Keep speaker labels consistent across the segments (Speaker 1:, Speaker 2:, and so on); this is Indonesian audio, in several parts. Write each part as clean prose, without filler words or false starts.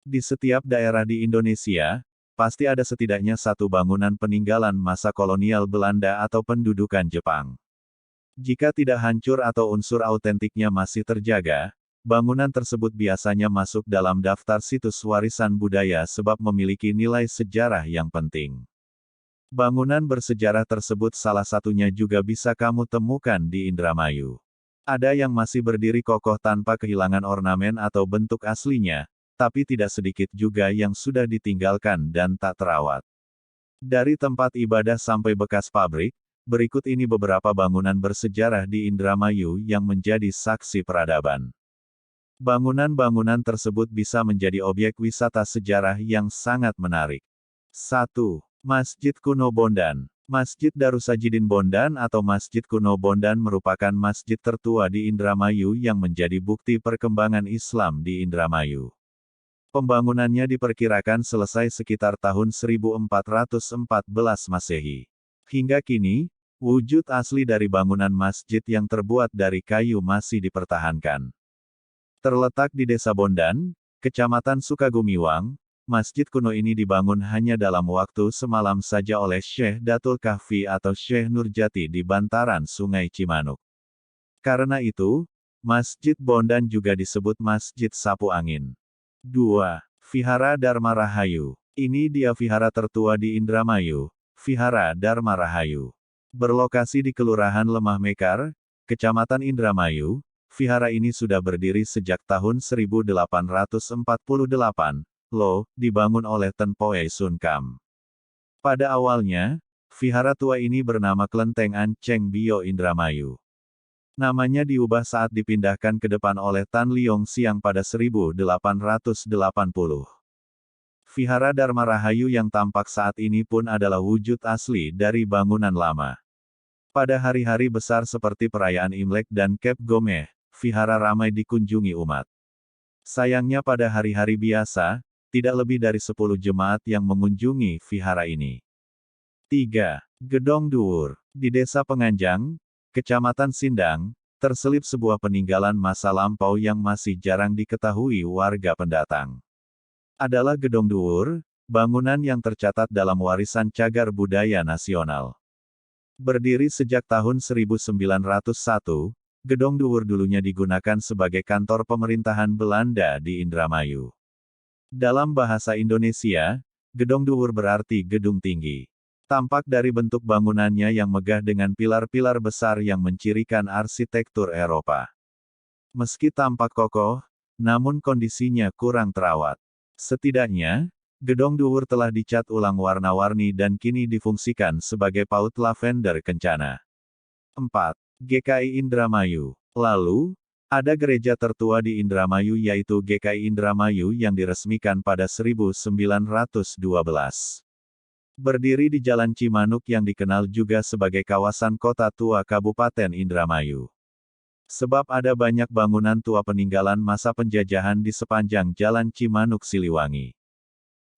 Speaker 1: Di setiap daerah di Indonesia, pasti ada setidaknya satu bangunan peninggalan masa kolonial Belanda atau pendudukan Jepang. Jika tidak hancur atau unsur autentiknya masih terjaga, bangunan tersebut biasanya masuk dalam daftar situs warisan budaya sebab memiliki nilai sejarah yang penting. Bangunan bersejarah tersebut salah satunya juga bisa kamu temukan di Indramayu. Ada yang masih berdiri kokoh tanpa kehilangan ornamen atau bentuk aslinya, tapi tidak sedikit juga yang sudah ditinggalkan dan tak terawat. Dari tempat ibadah sampai bekas pabrik, berikut ini beberapa bangunan bersejarah di Indramayu yang menjadi saksi peradaban. Bangunan-bangunan tersebut bisa menjadi objek wisata sejarah yang sangat menarik. 1. Masjid Kuno Bondan. Masjid Darussajidin Bondan atau Masjid Kuno Bondan merupakan masjid tertua di Indramayu yang menjadi bukti perkembangan Islam di Indramayu. Pembangunannya diperkirakan selesai sekitar tahun 1414 Masehi. Hingga kini, wujud asli dari bangunan masjid yang terbuat dari kayu masih dipertahankan. Terletak di Desa Bondan, Kecamatan Sukagumiwang, masjid kuno ini dibangun hanya dalam waktu semalam saja oleh Syekh Datul Kahfi atau Syekh Nurjati di bantaran Sungai Cimanuk. Karena itu, Masjid Bondan juga disebut Masjid Sapu Angin. 2. Vihara Dharma Rahayu. Ini dia vihara tertua di Indramayu, Vihara Dharma Rahayu. Berlokasi di Kelurahan Lemah Mekar, Kecamatan Indramayu, vihara ini sudah berdiri sejak tahun 1848, dibangun oleh Tempoe Sun Kam. Pada awalnya, vihara tua ini bernama Klenteng Anceng Bio Indramayu. Namanya diubah saat dipindahkan ke depan oleh Tan Liong Siang pada 1880. Vihara Dharma Rahayu yang tampak saat ini pun adalah wujud asli dari bangunan lama. Pada hari-hari besar seperti perayaan Imlek dan Cap Gomeh, vihara ramai dikunjungi umat. Sayangnya pada hari-hari biasa, tidak lebih dari 10 jemaat yang mengunjungi vihara ini. 3. Gedong Duwur. Di Desa Penganjang, Kecamatan Sindang, terselip sebuah peninggalan masa lampau yang masih jarang diketahui warga pendatang. Adalah Gedong Duwur, bangunan yang tercatat dalam warisan cagar budaya nasional. Berdiri sejak tahun 1901, Gedong Duwur dulunya digunakan sebagai kantor pemerintahan Belanda di Indramayu. Dalam bahasa Indonesia, Gedong Duwur berarti gedung tinggi. Tampak dari bentuk bangunannya yang megah dengan pilar-pilar besar yang mencirikan arsitektur Eropa. Meski tampak kokoh, namun kondisinya kurang terawat. Setidaknya, Gedong Duwur telah dicat ulang warna-warni dan kini difungsikan sebagai PAUD lavender kencana. 4. GKI Indramayu. Lalu, ada gereja tertua di Indramayu yaitu GKI Indramayu yang diresmikan pada 1912. Berdiri di Jalan Cimanuk yang dikenal juga sebagai kawasan kota tua Kabupaten Indramayu. Sebab ada banyak bangunan tua peninggalan masa penjajahan di sepanjang Jalan Cimanuk Siliwangi.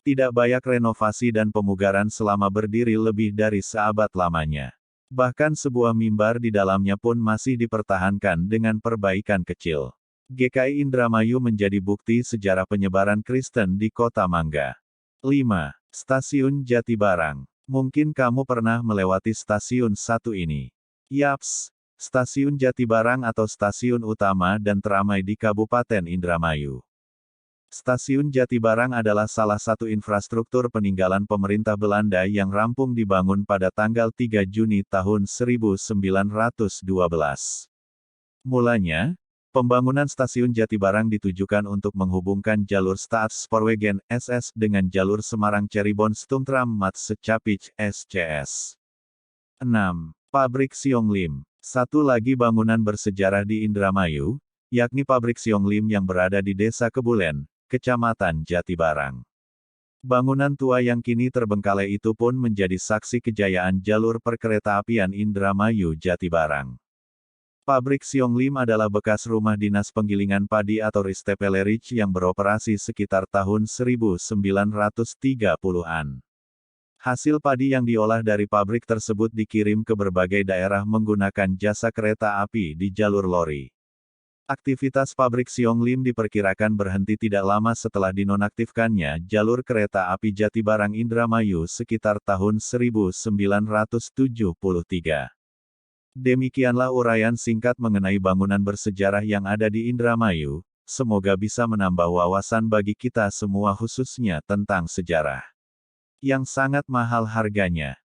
Speaker 1: Tidak banyak renovasi dan pemugaran selama berdiri lebih dari seabad lamanya. Bahkan sebuah mimbar di dalamnya pun masih dipertahankan dengan perbaikan kecil. GKI Indramayu menjadi bukti sejarah penyebaran Kristen di Kota Mangga. 5. Stasiun Jatibarang. Mungkin kamu pernah melewati stasiun satu ini. Yaps, Stasiun Jatibarang atau stasiun utama dan teramai di Kabupaten Indramayu. Stasiun Jatibarang adalah salah satu infrastruktur peninggalan pemerintah Belanda yang rampung dibangun pada tanggal 3 Juni tahun 1912. Mulanya, pembangunan stasiun Jatibarang ditujukan untuk menghubungkan jalur Staatspoorwegen (SS) dengan jalur Semarang Cirebon Stumtram Mat Secapich (SCS). 6. Pabrik Siong Lim. Satu lagi bangunan bersejarah di Indramayu, yakni Pabrik Siong Lim yang berada di Desa Kebulen, Kecamatan Jatibarang. Bangunan tua yang kini terbengkalai itu pun menjadi saksi kejayaan jalur perkeretaapian Indramayu Jatibarang. Pabrik Siong Lim adalah bekas rumah dinas penggilingan padi atau Ristepelerich yang beroperasi sekitar tahun 1930-an. Hasil padi yang diolah dari pabrik tersebut dikirim ke berbagai daerah menggunakan jasa kereta api di jalur lori. Aktivitas pabrik Xionglim diperkirakan berhenti tidak lama setelah dinonaktifkannya jalur kereta api Jatibarang Indramayu sekitar tahun 1973. Demikianlah uraian singkat mengenai bangunan bersejarah yang ada di Indramayu, semoga bisa menambah wawasan bagi kita semua khususnya tentang sejarah yang sangat mahal harganya.